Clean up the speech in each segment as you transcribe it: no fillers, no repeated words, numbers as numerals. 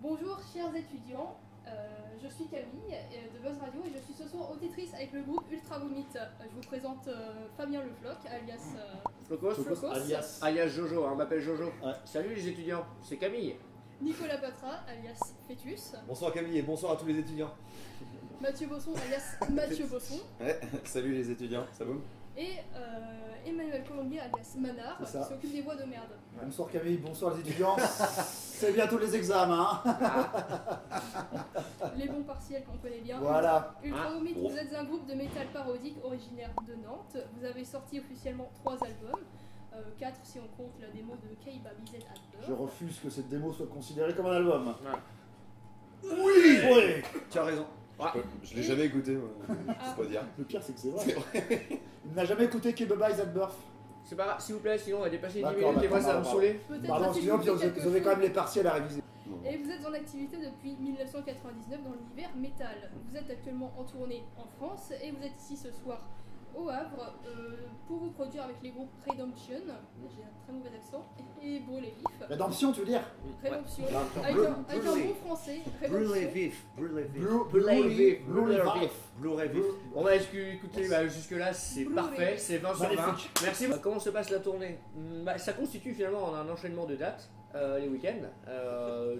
Bonjour chers étudiants, je suis Camille de Buzz Radio et je suis ce soir auditrice avec le groupe Ultra Vomit. Je vous présente Fabien Le Floch, alias Flocos, alias Jojo, on m'appelle Jojo. Ouais. Salut les étudiants, c'est Camille. Nicolas Patra, alias Fétus. Bonsoir Camille et bonsoir à tous les étudiants. Mathieu Bosson, alias Mathieu Bosson. Ouais, salut les étudiants, ça va? Et Emmanuel Colombier, alias Manard, qui s'occupe des voix de merde. Bonsoir Camille, bonsoir les étudiants. C'est bientôt les examens. Les bons partiels qu'on connaît bien. Voilà. Ultra Vomit, vous êtes un groupe de métal parodique originaire de Nantes. Vous avez sorti officiellement 3 albums. 4 si on compte la démo de K-Babizet Adler. Je refuse que cette démo soit considérée comme un album. Ouais. Oui, oui. Tu as raison. Je l'ai jamais écouté, c'est pas dire. Le pire c'est que c'est vrai. Il n'a jamais écouté K-Babizet Adler. C'est pas grave, s'il vous plaît, sinon on va dépasser les 10 minutes et moi ça va me saouler. Pardon, sinon vous avez quand même les partiels à réviser. Et vous êtes en activité depuis 1999 dans l'univers métal. Vous êtes actuellement en tournée en France et vous êtes ici ce soir au Havre pour vous produire avec les groupes Redemption, j'ai un très mauvais accent, et Brûlé Vif. Rédemption tu veux dire? Redemption, avec un bon français. Brûlé Vif. Brûlé Vif. On va écouter, jusque là c'est parfait, c'est 20 sur 20. Merci. Comment se passe la tournée? Ça constitue finalement un enchaînement de dates. Les week-ends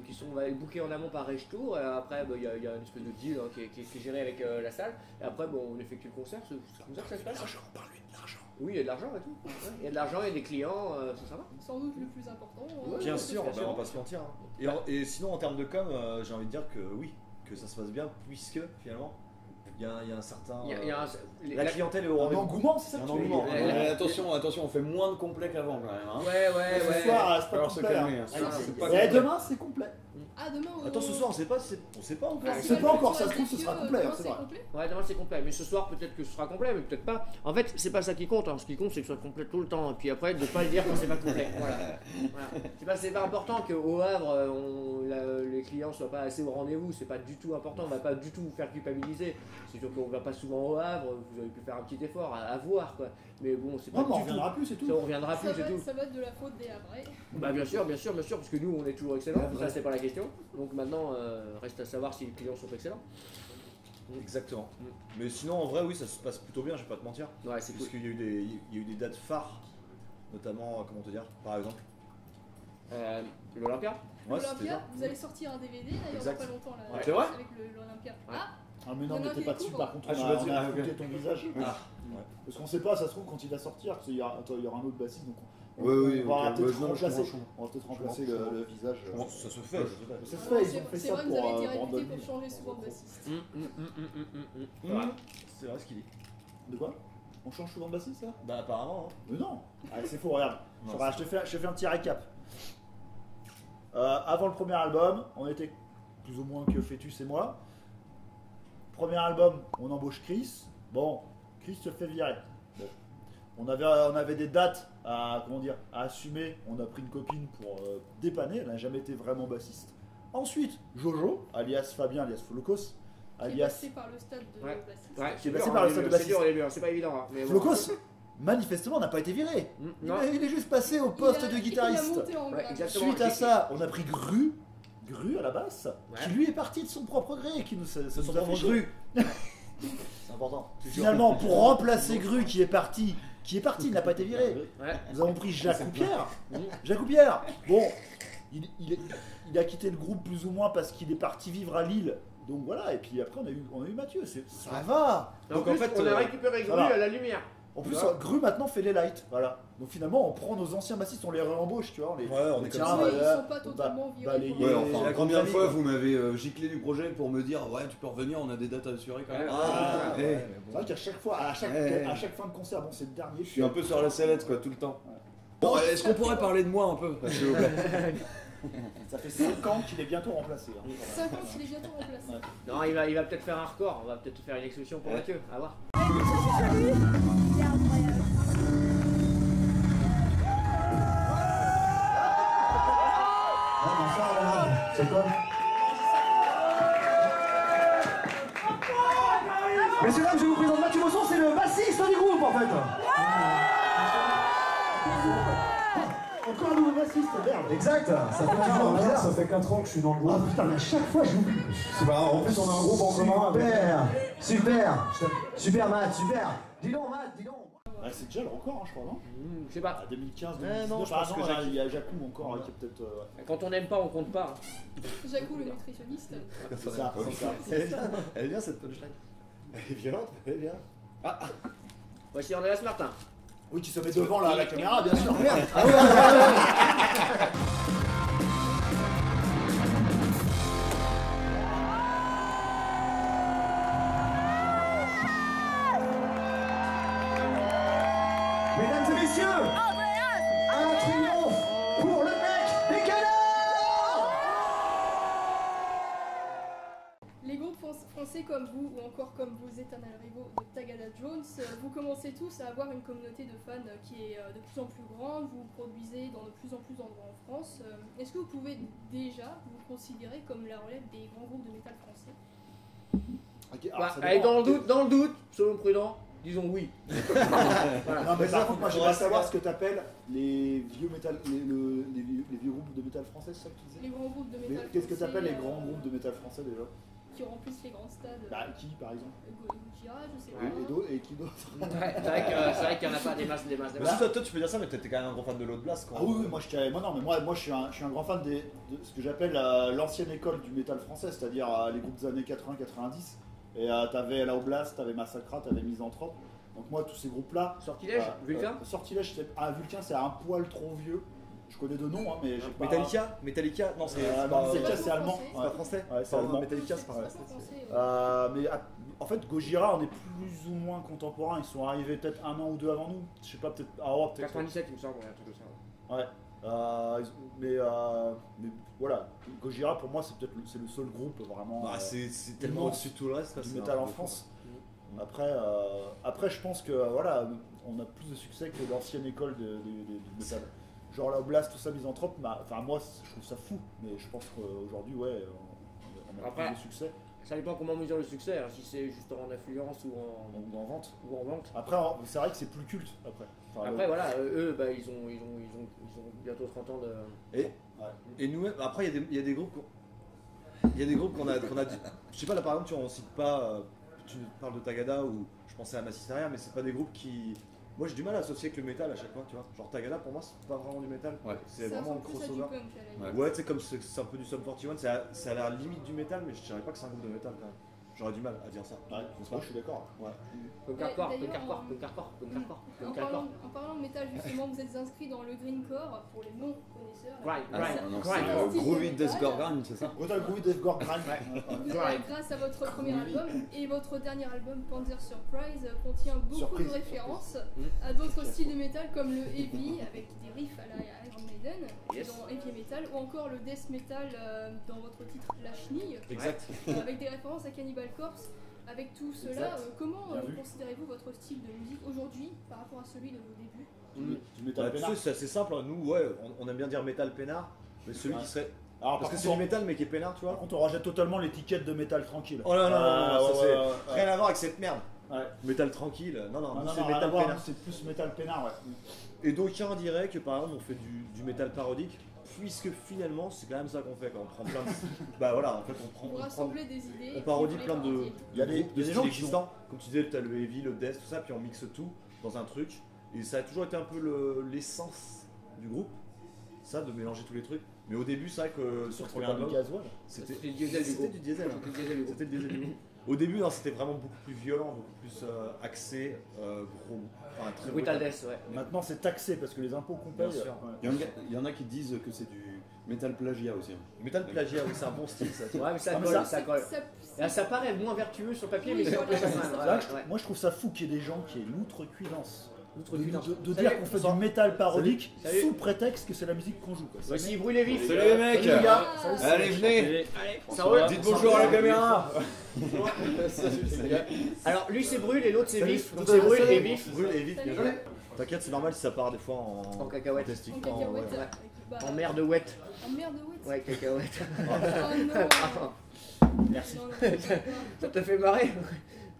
qui sont bookés en amont par Rage Tour. Après, il y a une espèce de deal qui est géré avec la salle. Et après, on effectue le concert. C'est comme ça que ça se passe. L'argent, parle-lui de l'argent. Oui, il y a de l'argent et tout. Il y a de l'argent et des clients, c'est sympa. Sans doute le plus important. Bien sûr, on va pas se mentir. Et sinon, en termes de com, j'ai envie de dire que oui, que ça se passe bien, puisque finalement. Il y a un certain. La clientèle est au rendez-vous. Engouement, c'est ça que tu veux dire. Attention, on fait moins de complet qu'avant quand même. Hein. Ouais. Ce soir, c'est pas alors se complet. calmer. Et demain, c'est complet. Ah, demain. Attends, ce soir, on sait pas encore. On sait pas encore, ça se trouve, ce sera complet. C'est vrai. Ouais, demain c'est complet. Mais ce soir, peut-être que ce sera complet, mais peut-être pas. En fait, c'est pas ça qui compte. Ce qui compte, c'est que ce soit complet tout le temps. Et puis après, de pas le dire quand c'est pas complet. Voilà. C'est pas important qu'au Havre, les clients soient pas assez au rendez-vous. C'est pas du tout important. On va pas du tout vous faire culpabiliser. C'est sûr qu'on va pas souvent au Havre. Vous avez pu faire un petit effort à voir, quoi. Mais bon, c'est pas. Non, mais on reviendra plus, c'est tout. On reviendra plus, c'est tout. Ça va être de la faute des Havrais. Bah bien sûr, parce que nous on est toujours excellents, ça c'est pas la question. Donc maintenant, reste à savoir si les clients sont excellents. Exactement. Mais sinon, en vrai, oui, ça se passe plutôt bien, je vais pas te mentir. Ouais, c'est parce qu'il y a eu des dates phares, notamment, comment te dire, par exemple. L'Olympia. Ouais, l'Olympia, vous allez sortir un DVD d'ailleurs dans pas longtemps là. C'est vrai avec l'Olympia. Ah mais non, mais t'es pas dessus, par contre, on a foutu ton visage. Parce qu'on sait pas, ça se trouve, quand il va sortir, il y aura un autre bassiste, donc on va peut-être remplacer le visage. Ça se fait. Ça se fait, ils ont fait ça pour vous avez été réputé pour changer souvent de bassiste. C'est vrai ce qu'il dit. De quoi? On change souvent de bassiste, ça? Bah apparemment. Mais non. Allez, c'est faux, regarde. Je te fais un petit récap. Avant le premier album, on était plus ou moins que Fétus et moi. Premier album, on embauche Chris. Bon, Chris se fait virer. Bon. On avait des dates à assumer. On a pris une copine pour dépanner. Elle n'a jamais été vraiment bassiste. Ensuite, Jojo, alias Fabien, alias Flocos, alias. Passé par le stade de bassiste. Ouais, c'est passé par le stade de bassiste. C'est pas évident. Hein, mais Flocos, manifestement, n'a pas été viré. Il est juste passé au poste de guitariste. Suite à ça, on a pris Gru à la basse, qui lui est parti de son propre gré, qui nous a fait Gru. C'est important. Finalement, pour remplacer Gru qui est parti, il n'a pas été viré. Nous avons pris Jacques Pierre. Bon, il a quitté le groupe plus ou moins parce qu'il est parti vivre à Lille. Donc voilà, et puis après on a eu Mathieu, ça va. Donc en fait, on a récupéré Gru à la lumière. En plus, Gru maintenant fait les lights, voilà. Donc finalement, on prend nos anciens bassistes, on les réembauche, tu vois. On est comme ça. Ils sont pas totalement virés. Enfin, combien de fois vous m'avez giclé du projet pour me dire ouais, tu peux revenir, on a des dates à assurer quand même. C'est vrai qu'à chaque fois, à chaque fin de concert, bon, c'est le dernier. Je suis un peu sur la sellette, quoi, tout le temps. Bon, est-ce qu'on pourrait parler de moi un peu, s'il vous plaît? Ça fait 5 ans qu'il est bientôt remplacé. 5 ans qu'il est bientôt remplacé. Non, il va peut-être faire un record, on va peut-être faire une exception pour Mathieu, à voir. C'est quoi? Messieurs, dames, je vous présente Mathieu Bosson, c'est le bassiste du groupe en fait. Encore un nouveau bassiste. triste, merde. Exact, ça fait 4 ans, bizarre. Ça fait 4 ans que je suis dans le groupe. Ah putain, mais à chaque fois j'oublie. C'est pas grave, en plus on a un groupe en commun. Super Matt, super. Dis donc Matt, dis donc. Ah, c'est déjà le record, hein, je crois, non? Je sais pas. 2015, non, je pense que il y a Jacou encore qui est peut-être. Quand on n'aime pas, on compte pas. Jacou, le nutritionniste. C'est ça. Elle est bien cette punchline. Elle est violente, elle est bien. Voici Andreas Martin. Oui, tu se mets devant la caméra, bien sûr. Merde. Mesdames et messieurs, un triomphe pour le mec des canards. Les groupes français comme vous, ou encore comme vos éternels rivaux de Tagada Jones, vous commencez tous à avoir une communauté de fans qui est de plus en plus grande, vous produisez dans de plus en plus d'endroits en France. Est-ce que vous pouvez déjà vous considérer comme la relève des grands groupes de métal français? Okay, Allez, dans le doute, soyons prudents, disons oui. Voilà. Non, mais par contre, moi j'aimerais savoir ce que t'appelles les vieux métal, les vieux groupes de métal français, c'est ça que tu disais? Les grands groupes de métal français. Qu'est-ce que t'appelles les grands groupes de métal français déjà? Qui remplissent les grands stades. Bah, qui par exemple? Gojira, je sais pas. Et qui d'autre? C'est vrai qu'il n'y en a pas des masses. Toi, tu peux dire ça, mais t'étais quand même un gros fan de Load Blast. Ah oui, moi je suis un grand fan de ce que j'appelle l'ancienne école du métal français, c'est-à-dire les groupes des années 80-90. Et t'avais la Oblast, t'avais Massacra, t'avais Misanthrope. Donc moi, tous ces groupes-là... Sortilège, Vulcain Sortilège, Vulcain, c'est un poil trop vieux. Je connais deux noms, hein, mais j'ai pas... Metallica, non, c'est Metallica, c'est allemand. C'est pas français. Ouais, c'est allemand. Metallica, c'est pas vrai. Mais en fait, Gojira, on est plus ou moins contemporains. Ils sont arrivés peut-être un an ou deux avant nous. Je sais pas, peut-être... 97, il me semble, un truc de ça. Ouais. Mais voilà, Gojira pour moi c'est le seul groupe vraiment. C'est tellement au-dessus de tout le reste. Du métal en France. Après je pense que voilà, on a plus de succès que l'ancienne école de métal. Genre la Oblast, tout ça, Misanthrope, enfin moi je trouve ça fou, mais je pense qu'aujourd'hui on a plus de succès. Ça dépend comment mesurer le succès, hein, si c'est juste en influence ou en vente. Après c'est vrai que c'est plus culte après. Enfin, après voilà, eux ils ont bientôt 30 ans de... Et nous après il y a des groupes qu'on a je sais pas là par exemple on cite pas, tu parles de Tagada ou je pensais à Massisteria, mais c'est pas des groupes qui... Moi j'ai du mal à associer avec le métal à chaque fois, tu vois. Genre Tagada pour moi c'est pas vraiment du métal, c'est vraiment un crossover. Ouais, tu sais, comme c'est un peu du Sum 41, ça a l'air limite du métal, mais je dirais pas que c'est un groupe de métal quand même. J'aurais du mal à dire ça. Ouais, je suis d'accord. Ouais. En parlant de métal, justement, vous êtes inscrit dans le Grindcore pour les non-connaisseurs. C'est Groovy Deathcore Grind, c'est ça? Groovy Deathcore Grind. Grâce à votre premier album et votre dernier album, Panzer Surprise, contient beaucoup de références à d'autres styles de métal comme le heavy avec des riffs à la Iron Maiden dans heavy metal ou encore le death metal dans votre titre La Chenille. Exact. Avec des références à Cannibal Corpse. Avec tout cela, comment considérez-vous votre style de musique aujourd'hui par rapport à celui de vos débuts? Du métal peinard. C'est assez simple, nous on aime bien dire métal peinard, mais celui qui serait... Alors, parce que c'est du métal mais qui est peinard, tu vois. Par contre on rejette totalement l'étiquette de métal tranquille. Oh non, rien à voir avec cette merde. Métal tranquille, non, c'est métal peinard. C'est plus métal peinard, Et donc on dirait que par exemple on fait du métal parodique, puisque finalement c'est quand même ça qu'on fait quand on prend plein de... Bah voilà, en fait on rassembler des idées. On parodie plein de... Il y a des gens existants, comme tu disais, tu as le heavy, le death, tout ça, puis on mixe tout dans un truc. Et ça a toujours été un peu l'essence du groupe, ça, de mélanger tous les trucs. Mais au début, c'est vrai que sur le premier album, c'était du diesel. C'était du diesel du groupe. Au début, c'était vraiment beaucoup plus violent, beaucoup plus axé, gros. Enfin, très brutal death, ouais. Maintenant, c'est taxé parce que les impôts qu'on paye. Il y en a qui disent que c'est du métal plagiat aussi. Métal plagiat, oui, c'est un bon style ça. Ouais, mais ça colle. Ça paraît moins vertueux sur papier, mais c'est moi, je trouve ça fou qu'il y ait des gens qui aient l'outrecuidance. De dire qu'on fait du métal parodique sous prétexte que c'est la musique qu'on joue. Voici Brûlé Vif. Salut les mecs. Allez, venez. Dites bonjour à la caméra. Alors lui c'est Brûle et l'autre c'est Vif. Donc c'est Brûle et Vif. Brûle et Vif. T'inquiète, c'est normal si ça part des fois en cacahuète. En mer de ouette. En mer de ouette. Ouais, cacahuète. Oh non. Merci. Ça te fait marrer?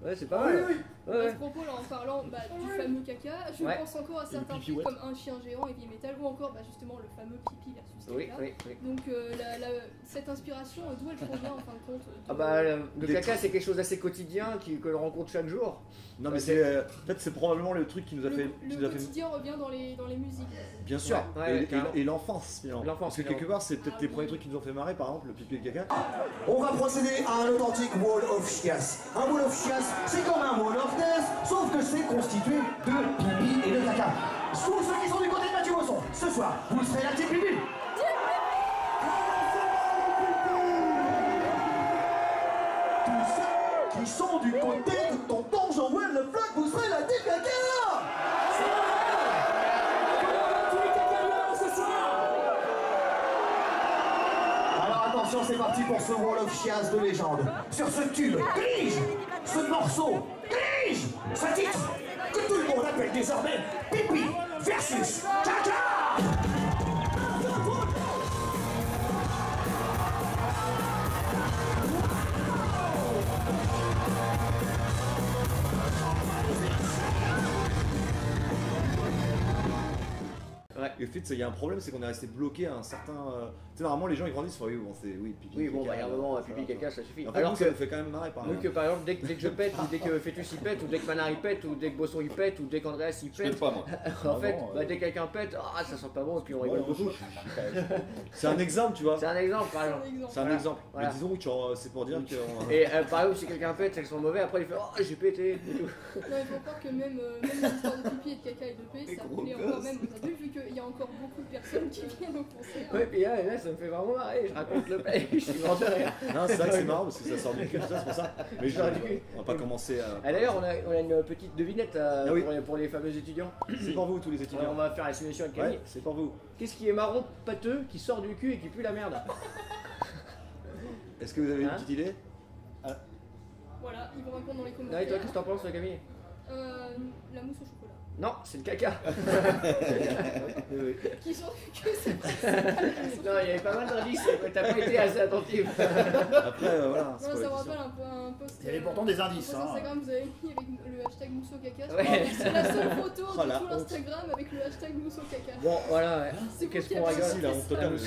Ouais, c'est pas mal. Oui. À ce propos, là, en parlant du fameux caca, je pense encore à certains trucs comme Un chien géant, Heavy Metal, ou encore justement le fameux pipi versus caca. Donc cette inspiration, d'où elle provient en fin de compte le caca c'est quelque chose d'assez quotidien que l'on rencontre chaque jour. Non mais peut-être c'est probablement le truc qui nous a fait... Le quotidien revient dans les musiques. Bien sûr, et l'enfance finalement. Parce que quelque part c'est peut-être les premiers trucs qui nous ont fait marrer, par exemple le pipi et le caca. On va procéder à un authentique wall of chiasse. Un wall of chiasse, c'est comme un wall of death, sauf que c'est constitué de pipi et de caca. Tous ceux qui sont du côté de Mathieu Bosson, ce soir, vous serez la team pipi. Tous ceux qui sont du côté de tonton Jean-Noël Le Floch, vous serez la team caca. Attention, c'est parti pour ce Wall of Chiasse de légende. Sur ce tube, Glige, ce morceau, Glige, ce titre, que tout le monde appelle désormais Pipi versus Caca. Et au fait, il y a un problème, c'est qu'on est resté bloqué à un certain. Tu sais, normalement, les gens ils grandissent, oui, bon, c'est pipi. Oui, bon, il y a un moment, pipi, caca, ça suffit. Alors que ça me fait quand même marrer par exemple. Par exemple, dès que je pète, ou dès que Fétus il pète, ou dès que Manard il pète, ou dès que Bosson il pète, ou dès qu'Andreas il pète. Pas, moi. En fait, dès que quelqu'un pète, ça sent pas bon, et puis on rigole beaucoup. C'est un exemple, tu vois. C'est un exemple, par exemple. C'est un exemple. Mais disons que c'est pour dire que. Et par exemple, si quelqu'un pète, elles sont mauvais, après il fait j'ai pété. Et tout. Non, il faut croire que même l'histoire de pipi et de caca et de paix, ça plaît encore même aux adultes, vu qu'il y a encore beaucoup de personnes qui viennent au concert. Ouais, puis là, ça me fait vraiment marrer, je raconte le paix, je suis mort de rire. Non, c'est vrai que c'est marrant parce que ça sort du cul, c'est pour ça. Mais on va pas commencer à. D'ailleurs, on a une petite devinette pour les fameux étudiants. C'est pour vous, tous les étudiants. On va faire la simulation avec Camille. Ouais, c'est pour vous. Qu'est-ce qui est marron, pâteux, qui sort du cul et qui pue la merde? Est-ce que vous avez une petite idée? Voilà, ils vont répondre dans les commentaires. Et toi, qu'est-ce que t'en penses, Camille? La mousse au chocolat. Non, c'est le caca. Qui sont que c'est Non, il y avait pas mal d'indices, mais t'as pas été assez attentif. Après, voilà. Non, ça me rappelle un peu un post. Il y avait pourtant des indices. Sur Instagram, vous avez mis avec le hashtag mousse au caca. Ouais. C'est la seule photo de tout l'Instagram avec le hashtag mousse au caca. Bon, voilà, qu'est-ce qu'on rigole Si, là, on totale.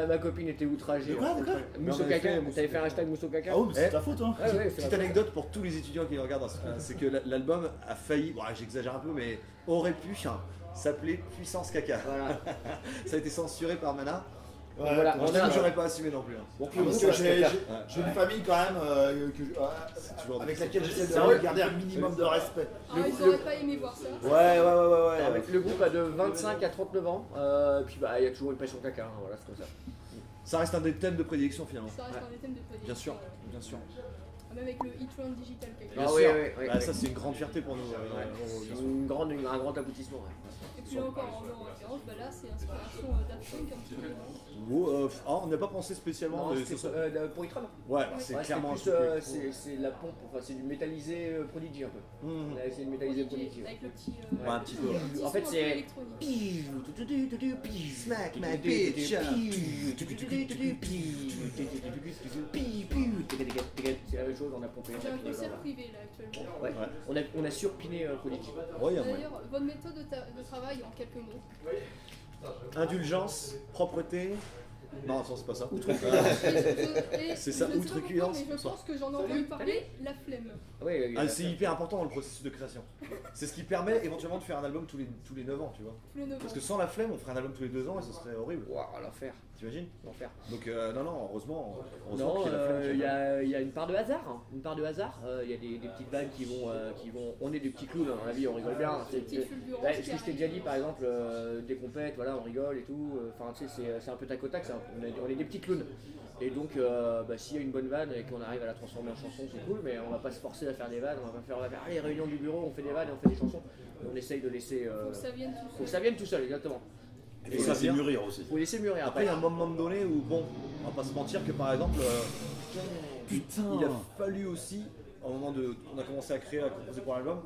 Ma copine était outragée. Quoi Mousse au caca, t'avais fait un hashtag mousse au caca? Oh, mais c'est ta faute, hein. Petite anecdote pour tous les étudiants qui regardent, c'est que l'album a failli, j'exagère un peu, mais aurait pu s'appeler Puissance Caca. Voilà. Ça a été censuré par Mana. Ouais, voilà, j'aurais pas assumé non plus. Bon, j'ai une famille quand même avec laquelle j'essaie de garder un minimum de respect. Ils auraient pas aimé voir ça. Ouais. Le groupe a de 25 à 39 ans, puis il y a toujours une passion caca, voilà, c'est comme ça. Ça reste un des thèmes de prédilection finalement. Ça reste un des thèmes de prédilection. Bien sûr. Même avec le e-tron digital caca. Bien sûr. Ça c'est une grande fierté pour nous. C'est un grand aboutissement. Et puis là encore en référence, là c'est inspiration Daft Punk un petit peu. On n'a pas pensé spécialement pour e-tron. Ouais, c'est clairement c'est la pompe, enfin c'est du métallisé Prodigy un peu. On a essayé de métalliser Prodigy. Avec le petit. Un petit peu. En fait c'est. Smack my bitch. C'est la même chose, on a pompé. J'ai un concert privé là actuellement. Ouais. On a surpiné Prodigy. D'ailleurs, votre méthode de travail en quelques mots. Indulgence, propreté. Non, c'est pas ça. C'est ça, outrecuidance. Mais je pense que j'en ai entendu parler, la flemme. C'est hyper important dans le processus de création. C'est ce qui permet éventuellement de faire un album tous les 9 ans, tu vois. Parce que sans la flemme, on ferait un album tous les 2 ans et ce serait horrible. Waouh, l'enfer. T'imagines? L'enfer. Donc non, heureusement il y a une part de hasard. Il y a des petites blagues qui vont. On est des petits clowns dans la vie, on rigole bien. Ce que je t'ai déjà dit, par exemple, des compètes, voilà, on rigole et tout. Enfin, tu sais, c'est un peu tac au tac. On est des petits clowns. Et donc, s'il y a une bonne vanne et qu'on arrive à la transformer en chanson, c'est cool, mais on va pas se forcer à faire des vannes, on va faire les réunions du bureau, on fait des vannes et on fait des chansons. On essaye de laisser. Faut que ça vienne tout seul, exactement. Et ça fait mûrir aussi. Faut laisser mûrir. Après, il y a un moment donné où, bon, on va pas se mentir que par exemple, il a fallu aussi, au moment de. On a commencé à composer pour l'album,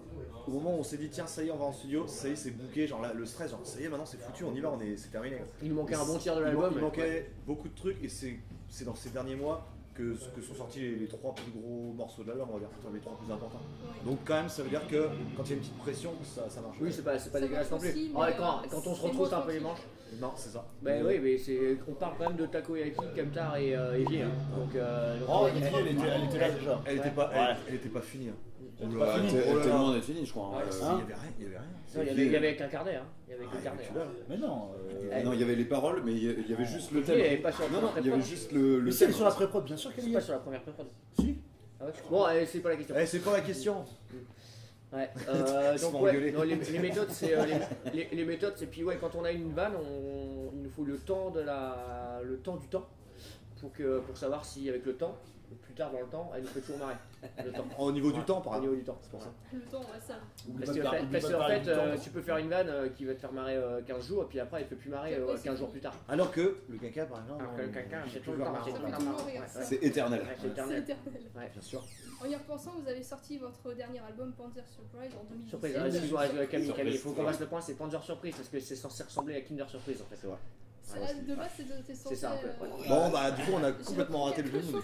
au moment où on s'est dit, tiens, ça y est, on va en studio, ça y est, c'est booké, genre là, le stress, genre ça y est, maintenant c'est foutu, on y va, c'est terminé. Il nous manquait un bon tiers de l'album. Il manquait beaucoup de trucs et c'est dans ces derniers mois que sont sortis les 3 plus gros morceaux de l'album, on va dire, les 3 plus importants. Ouais. Donc quand même, ça veut dire que quand il y a une petite pression, ça marche. Oui, c'est pas Ça dégueulasse non marche plus. aussi, Ah, mais, quand on se c'est retrousse moins un peu les tranquille. manches. Non, c'est ça. Ben oui, mais on parle quand même de Takoyaki, Kamtar et Vie. Hein. Donc, Oh, il y a elle était là déjà. Elle était pas finie. Hein. Elle Oh là là. était loin d'être finie, je crois. Ouais, Il y avait rien, il y avait rien. Non, il y avait qu'un carnet. Hein. Il y avait que le carnet. Tu l'as, là. Mais non. Non, il y avait les paroles, mais il y avait juste le Ok, thème. elle est pas sur la Non, non, il y pré-prod. avait juste le Mais c'est thème. sur la pré-prod, bien sûr qu'elle C'est y pas est. sur la première pré-prod. Si. Ah ouais, bon, c'est pas la question. Eh, c'est pas la question. Ouais. Ils se Donc font ouais, engueuler. non, les méthodes, c'est les méthodes, c'est puis ouais, quand on a une vanne, il nous faut le temps du temps pour savoir si avec le temps, plus tard dans le temps, elle nous fait toujours marrer. Le temps. Au niveau du Ouais, temps, par au exemple. niveau du temps, c'est pour ça. Le temps, ouais, ça. Oublie Parce pas de qu'en par- oublie pas de fait, parler du temps. tu peux faire une vanne qui va te faire marrer 15 jours, et puis après elle ne fait plus marrer Après, c'est 15 jours fini. plus tard. Alors que le caca, par exemple. Alors que le caca, on c'est peut tout le voir temps. marrer. c'est Ça tout fait le toujours temps. rire, Ouais, ça. ouais. C'est éternel. Ouais, c'est C'est éternel. éternel. Ouais. Bien sûr. En y repensant, vous avez sorti votre dernier album Panzer Surprise en 2017. Surprise, excuse-moi Camille, Surprise. il faut qu'on fasse le point, c'est Panzer Surprise parce que c'est censé ressembler à Kinder Surprise en fait. C'est vrai. De base, c'est censé. ça, un peu, ouais. Bon, bah, du coup, on a complètement raté le jeu. nous.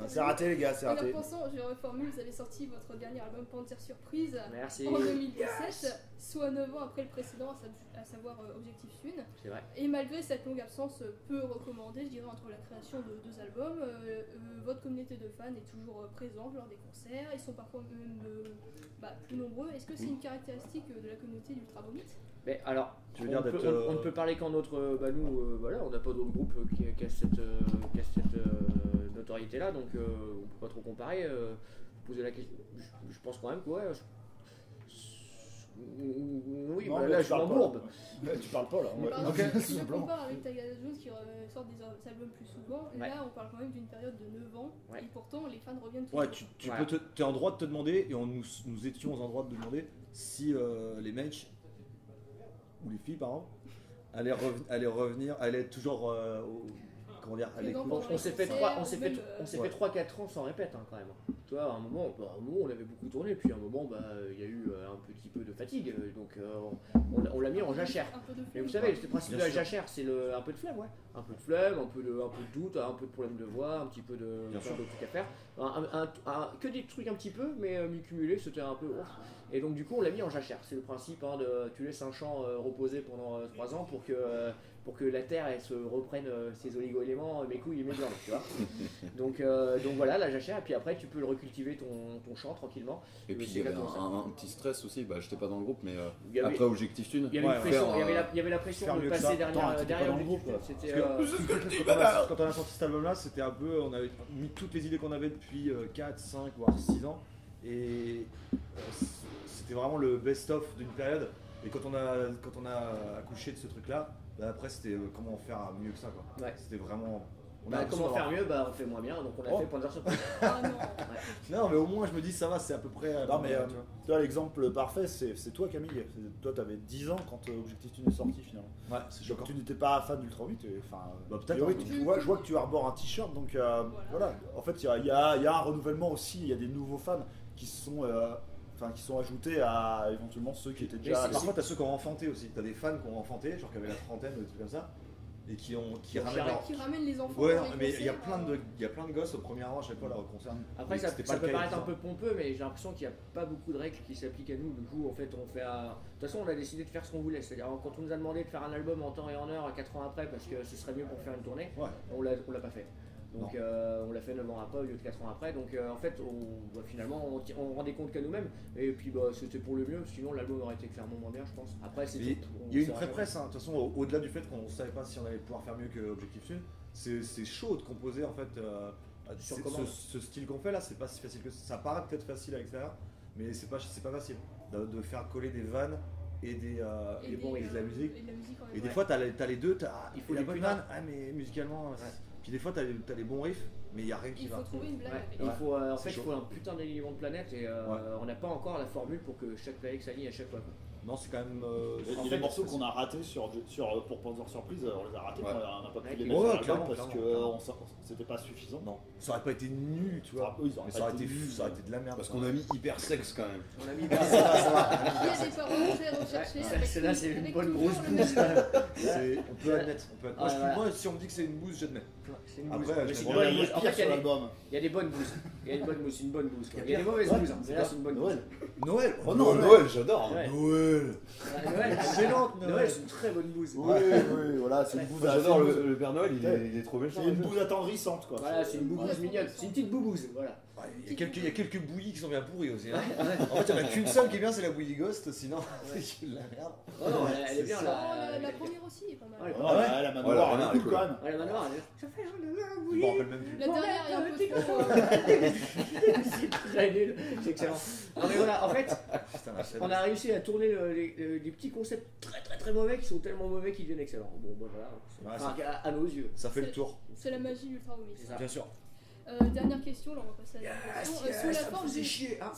C'est raté, les gars, c'est En y raté. repensant, je reformule, vous avez sorti votre dernier album Panzer Surprise Merci. en 2017, soit 9 ans après le précédent, à savoir Objectif Une. C'est vrai. Et malgré cette longue absence peu recommandée, je dirais, entre la création de 2 albums, votre communauté de fans est toujours présente lors des concerts, ils sont parfois même plus nombreux. Est-ce que c'est une caractéristique de la communauté d'Ultra Vomit? Mais alors, Tu veux dire d'être, on ne peut parler qu'en notre. Nous, voilà, on n'a pas d'autre groupe qui a cette notoriété-là, donc on ne peut pas trop comparer. Poser la question. Je pense quand même que, ouais. Oui, Non, bah, mais là, tu je parles m'embourbe. pas. Mais tu parles pas là. Mais par Ok. exemple, si Tout je simplement. compare avec Tagada Jones qui sort des albums plus souvent, Ouais. là on parle quand même d'une période de 9 ans, Ouais. et pourtant les fans reviennent toujours. Ouais, tu Ouais. es en droit de te demander, et nous étions en droit de demander si les mecs, ou les filles, pardon, allaient revenir, allaient être toujours. Comment dire, allaient Présents cool. pendant On s'est fait concerts, 3-4 ans sans répète hein, quand même. Tu vois, à un moment, on avait beaucoup tourné, puis à un moment, il y a eu un petit peu de fatigue, donc on l'a mis en jachère. Un peu de Mais vous flemme, savez, quoi. le principe de Bien la sûr. jachère, c'est un peu de flemme, ouais. Un peu de flemme, un peu de doute, un peu de problème de voix, un petit peu de Bien sûr. plein d'autres trucs à faire. Que des trucs un petit peu, mais mis cumulés, c'était un peu ouf. Et donc du coup, on l'a mis en jachère. C'est le principe tu laisses un champ reposer pendant 3 ans pour que la terre elle se reprenne ses oligo-éléments, mes couilles et mes viandes, tu vois. donc voilà, la jachère, et puis après tu peux le recultiver ton champ tranquillement. Et puis Mais il y avait c'est exactement ça. un petit stress aussi, j'étais pas dans le groupe, mais Il y avait- après Objectif Thune, Il y avait une Ouais, pression, faire, il y avait la pression faire de mieux que passer ça. derrière Attends, t'étais pas dans le Objectif. groupe, C'était Quand on a sorti cet album-là, c'était un peu, on avait mis toutes les idées qu'on avait depuis 4, 5, voire 6 ans, et c'était vraiment le best-of d'une période. Et quand on a accouché de ce truc-là, après c'était comment faire mieux que ça, quoi. Ouais. C'était vraiment. comment faire mieux, on fait moins bien, donc on a Oh. fait Panzer Surprise. Ah non. Non, mais au moins je me dis ça va, c'est à peu près. Non mais tu vois. toi l'exemple parfait c'est toi Camille. Toi t'avais 10 ans quand Objectif Tune est sorti finalement. Ouais, c'est Donc choquant. tu n'étais pas fan d'Ultra 8 enfin Bah, a peut-être, priori, hein. je vois que tu arbores un t-shirt donc voilà. En fait il y a un renouvellement aussi, il y a des nouveaux fans qui sont ajoutés à éventuellement ceux qui étaient déjà. Parfois t'as ceux qui ont enfanté aussi, t'as des fans qui ont enfanté, genre qui avaient la trentaine ou des trucs comme ça, et qui ramènent leur. Qui ramène les enfants. Ouais, dans non, les mais il y a concerts, plein de gosses au premier rang à chaque fois là au concert. Après, Et ça c'était pas peut le cas paraître il y a un peu pompeux, mais j'ai l'impression qu'il n'y a pas beaucoup de règles qui s'appliquent à nous. Du coup, en fait, on fait. De toute façon, on a décidé de faire ce qu'on voulait. C'est-à-dire, quand on nous a demandé de faire un album en temps et en heure 4 ans après, parce que ce serait mieux pour faire une tournée, Ouais. on l'a pas fait. Donc on l'a fait 9 ans après au lieu de 4 ans après. Donc en fait, finalement, on rendait compte qu'à nous-mêmes. Et puis c'était pour le mieux, sinon l'album aurait été clairement moins bien, je pense. Après, c'est Il tout. y a eu une pré-presse, hein. De toute façon, au-delà du fait qu'on ne savait pas si on allait pouvoir faire mieux que Objectif Sud, c'est chaud de composer en fait. Sur commande. Ce style qu'on fait là, c'est pas si facile que ça. Ça paraît peut-être facile à l'extérieur, mais c'est pas facile de faire coller des vannes et de la musique. Et de la musique en même Et des temps. fois, t'as les deux, Il faut la des bonne punards. vanne, mais musicalement. Puis des fois, t'as les bons riffs, mais il n'y a rien qui Il va. faut trouver une blague. Ouais, avec. il faut, en C'est fait, il chaud. faut un putain d'alignement de planète et on n'a pas encore la formule pour que chaque planète s'aligne à chaque fois. Quoi. Non, c'est quand même. Les morceaux qu'on a ratés pour Panzer Surprise, on les a ratés, Ouais. on n'a pas pu les Ouais, mettre clairement, parce clairement. que c'était pas suffisant. Non, ça aurait pas été nul, tu vois. Oui, ça aurait Mais pas ça aurait été été nul, fou, ça aurait été de la merde. Parce qu'on a mis hyper sexe quand même. On a mis Il y a des paroles très recherchées. avec celle-là, c'est une avec bonne toujours grosse le bouse. même- On peut admettre. Moi, Ah, voilà. moi, si on me dit que c'est une bouse, j'admets. C'est une Après, bouse. je Mais c'est une comprends bonne Il y a bouse. En pire fait, sur l'album. il y a des bonnes bouses. Il y a des bonnes bouses, c'est une bonne bouse. quoi. Il y a des mauvaises bouses, hein, mais là, c'est une bonne bouse. Noël. Noël. Oh non, Noël, j'adore. Ouais. Noël. Noël, Excellente, Noël. Noël, c'est une très bonne bouse. Oui, oui, voilà, c'est une bouse. J'adore le Père Noël, il est trop méchant. C'est une bouse attendrissante, quoi. Voilà, c'est une boubouse mignonne. C'est une petite boubouse, voilà. Ouais, il y a quelques bouillies qui sont bien pourries aussi. Hein. En fait, il n'y en a qu'une seule qui est bien, c'est la bouillie Ghost, sinon c'est de la merde. Oh non, elle est bien Oh, là. la première aussi est pas mal. Ouais. Ah ouais, la manoir, elle est cool quand même. Ouais, la manoir, elle est. Ça fait un Je me rappelle même plus. La dernière est un peu trop. C'est très nul, c'est excellent. Non mais voilà, en fait, Putain, la chaîne. on a réussi à tourner des petits concepts très mauvais qui sont tellement mauvais qu'ils deviennent excellents. Bon, bah voilà, Ouais, enfin, à nos yeux. Ça fait le tour, C'est la magie d'Ultra Omnis. C'est ça. bien sûr. Dernière question, là on va passer à la question. Sous la forme du. chier. Ah,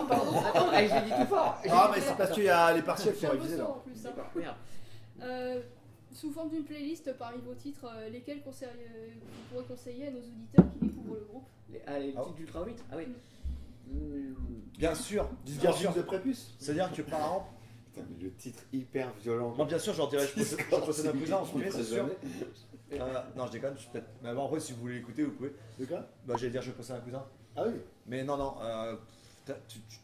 pardon. Attends, je l'ai dit tout fort. Ah, mais c'est parce qu'il y a les Je partiels qui suis sont un peu révisés sourd là. en plus. Hein. D'accord, merde. Sous forme d'une playlist parmi vos titres, lesquels vous pourrez conseiller à nos auditeurs qui découvrent le groupe? Les titres d'Ultra 8. Ah oui. Bien sûr, bien Disgusting sûr. de prépuce. C'est-à-dire que par exemple, Putain, mais le titre hyper violent. moi bien sûr, je leur dirais je possède un cousin en premier, c'est sûr. Jamais. Non, je déconne, je suis peut-être. Mais bon, après, si vous voulez l'écouter, vous pouvez. De quoi? Bah, j'allais dire je possède un cousin. Ah oui. Mais non, non. Je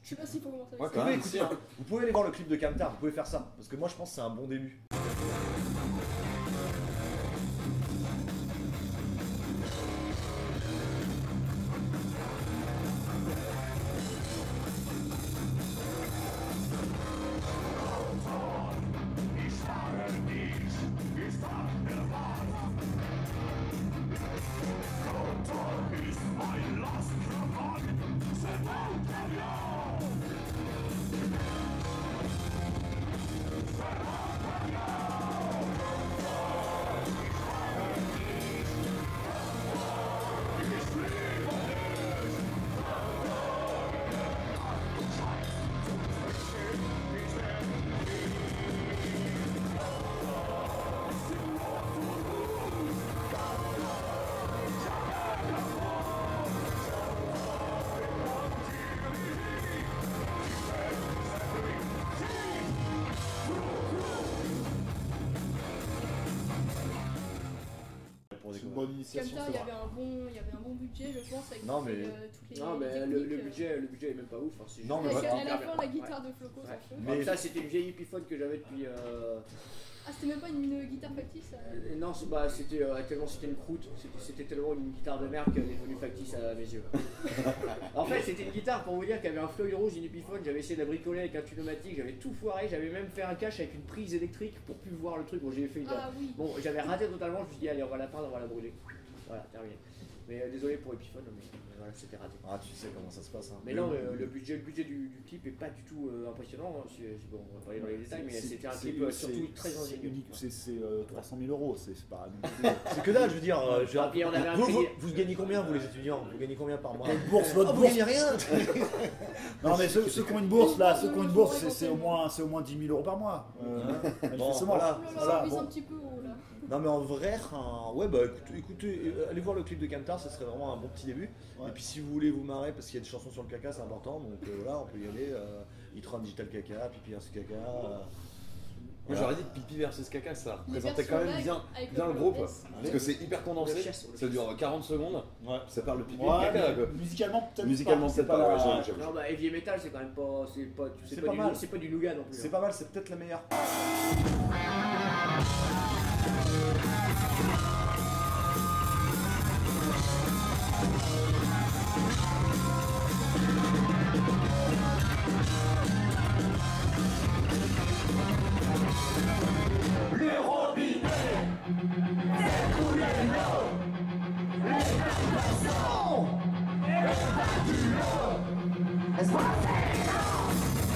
sais pas s'il faut commencer Ouais, avec quand ça. même. Écoutez, vous pouvez aller voir le clip de Kamtar, vous pouvez faire ça. Parce que moi, je pense que c'est un bon début. C'est une bonne initiation. Kamtar, c'est il y vrai. avait un bon budget, je pense, avec Non, toutes mais- les Non, mais techniques, le budget est même pas ouf. Hein, c'est Non, juste- mais Avec voilà. à la fin la guitare de Floco Ouais. en feu. Mais- Ça, c'était une vieille Epiphone que j'avais depuis. Ah, c'était même pas une guitare factice Non, c'était tellement c'était une croûte, c'était tellement une guitare de merde qu'elle est devenue factice à mes yeux. En fait, c'était une guitare pour vous dire qu'il y avait un feuille rouge, une Epiphone, j'avais essayé de la bricoler avec un tunomatique, j'avais tout foiré, j'avais même fait un cache avec une prise électrique pour plus voir le truc. Bon, j'ai fait une. Ah oui. Bon, j'avais raté totalement, je me suis dit, allez, on va la peindre, on va la brûler. Voilà, terminé. Mais désolé pour Epiphone, mais voilà, c'était raté. Ah, tu sais comment ça se passe. Hein. Mais non, le budget du clip est pas du tout impressionnant. Hein. Bon, on va pas aller dans les détails, mais c'était un clip surtout très ingénieux. unique. C'est 300 000 euros. C'est pas. C'est que dalle, je veux dire. Ah, puis on avait un prix- vous gagnez combien, vous les étudiants? Vous gagnez combien par mois? Votre bourse, votre Ah, vous bourse. gagnez rien. Non, mais ceux qui ont une bourse là, ceux qui ont une bourse, c'est au moins 10 000 euros par mois. Manifestement. voilà. Oh là là, Voilà, on vise bon. un petit peu haut là. Non, mais en vrai, ouais, bah écoutez, allez voir le clip de Kamtar, ça serait vraiment un bon petit début. Ouais. Et puis si vous voulez vous marrer, parce qu'il y a des chansons sur le caca, c'est important, donc voilà, on peut y aller. Itran Digital Caca, Pipi versus Caca. Moi j'aurais dit Pipi versus Caca, ça Les représentait versions quand même live bien, avec bien le le groupe. S. Parce que c'est hyper condensé, ça dure 40 secondes, Ouais. ça parle de pipi et Ouais, de caca. mais quoi. musicalement peut-être Musicalement, pas. peut-être pas, ouais, j'avoue. Non, bah heavy metal, c'est quand même pas. C'est pas mal. C'est pas du nougat non plus. C'est hein. pas mal, c'est peut-être la meilleure. Le robinet découlait l'eau. Les poissons et du l'eau. Espacito.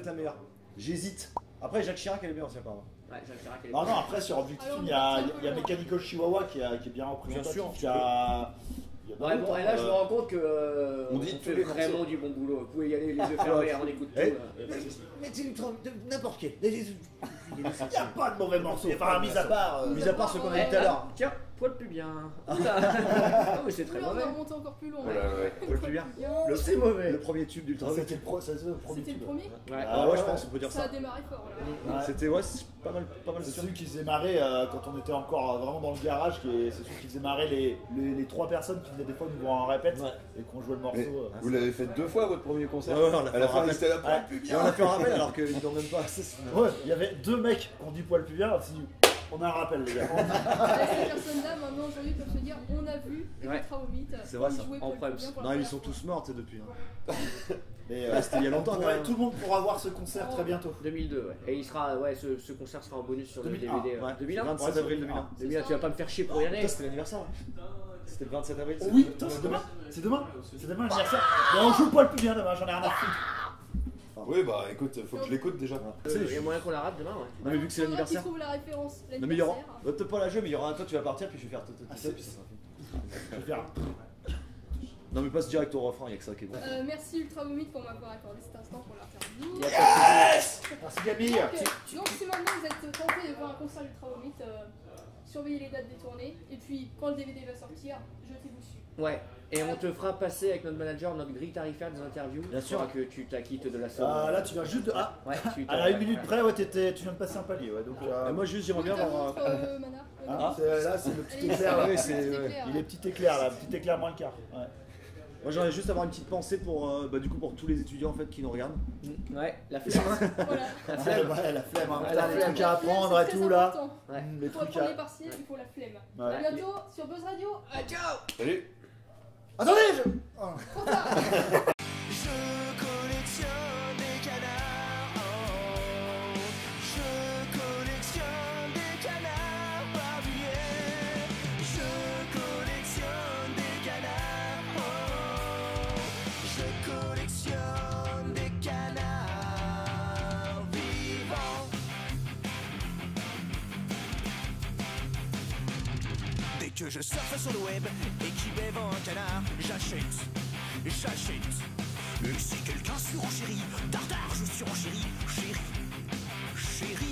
être la meilleure. J'hésite. Après, Jacques Chirac, elle est bien aussi, apparemment. Ouais, Jacques Chirac, elle est Non, bien. non, après sur Objectif Film, il y a Mechanical Chihuahua qui est bien représentatif. Bien sûr. Il y a Ouais, bon, et là, je me rends compte que on dit fait vraiment du bon boulot. Vous pouvez y aller les yeux fermés, on écoute tout. Mettez n'importe quel. Il n'y a pas de mauvais morceaux. Enfin, mis à part ce qu'on a dit tout à l'heure. Tiens, poil plus bien. Non, mais c'est très Là, on mauvais. va remonter encore plus loin. Le plus bien. C'est mauvais. Le premier tube d'Ultra. C'était le premier C'était le tube. premier. Ouais. Ah ouais, je pense, on peut dire Ça a ça. démarré fort là. Ouais. C'était c'est pas mal C'est sûr. celui qui faisait marrer quand on était encore vraiment dans le garage, c'est celui qui faisait marrer les 3 personnes qui venaient des fois nous voir en répète et qu'on jouait le morceau. Mais vous l'avez fait 2 fois votre premier concert? Ouais, on l'a À la fait fin, un il était là, rappel. plus Et bien. on a fait un rappel alors qu'ils n'ont même pas. Ouais, il y avait 2 mecs qui ont dit poil plus bien, on s'est dit on a un rappel les gars. Ces personnes-là, maintenant, aujourd'hui, peuvent se dire on a vu Ouais. Ultra Vomit. C'est vrai, ça. Jouer En pour le preuve. bien pour la Non, ils première sont fois. tous morts depuis. Mais C'était il y a longtemps, quand même. tout le monde pourra voir ce concert très bientôt. 2002, ouais. Et il sera, ouais, ce concert sera en bonus sur le 2001, DVD. Ouais, 2001 27 avril 2001. 2001, tu vas pas me faire chier pour y aller. Putain, c'était l'anniversaire. C'était le 27 avril. Oh oui, putain, c'est demain. C'est demain l'anniversaire. Mais on joue poil plus bien demain, j'en ai rien à foutre. Oui, bah écoute, faut que je l'écoute déjà. Il y a moyen qu'on la rate demain, ouais. Non, mais vu que c'est Faudra qu'ils l'anniversaire. trouvent la référence. Non, mais il y aura. L'anniversaire. On va peut-être pas la jouer, mais il y aura un toi, tu vas partir, puis je vais faire. Je vais faire. Non, mais passe direct au refrain, il y a que ça qui est bon. Merci Ultra Vomit pour m'avoir accordé cet instant pour l'interview. Il y a pas de souci. Merci Camille. Donc si maintenant vous êtes tenté de voir un concert Ultra Vomit, surveillez les dates des tournées. Et puis quand le DVD va sortir, jetez-vous dessus. Ouais, et on te fera passer avec notre manager notre grille tarifaire des interviews. Bien sûr. Que tu t'acquittes de la somme. Là tu viens juste de. Ah, Ouais, tu à la 1 minute près, ouais, tu viens de passer un palier. Ouais, donc, Et moi, juste, j'aimerais bien T'as avoir. montre, Mana. là c'est le petit Allez, éclair. ouais, Là. c'est- Il est petit éclair là, petit éclair moins le quart. Ouais. Moi, j'aimerais juste avoir une petite pensée pour, du coup, pour tous les étudiants en fait qui nous regardent. Ouais, la flemme. Voilà. La flemme. Ouais, la flemme, hein. Ouais, Putain, la les flemme. trucs à apprendre et tout là. Ouais. Les Pour trucs apprendre les à. partiels, il faut la flemme. Ouais. A bientôt sur Buzz Radio. Salut. Attendez, oh. Je collectionne des canards. Oh. Je collectionne des canards barbillés. Je collectionne des canards. Oh. Je collectionne des canards vivants. Dès que je surfe sur le web et qu'il vend un canard, j'achète. Et si quelqu'un surenchérit, dardard, je surenchéris, chérie. Chérie.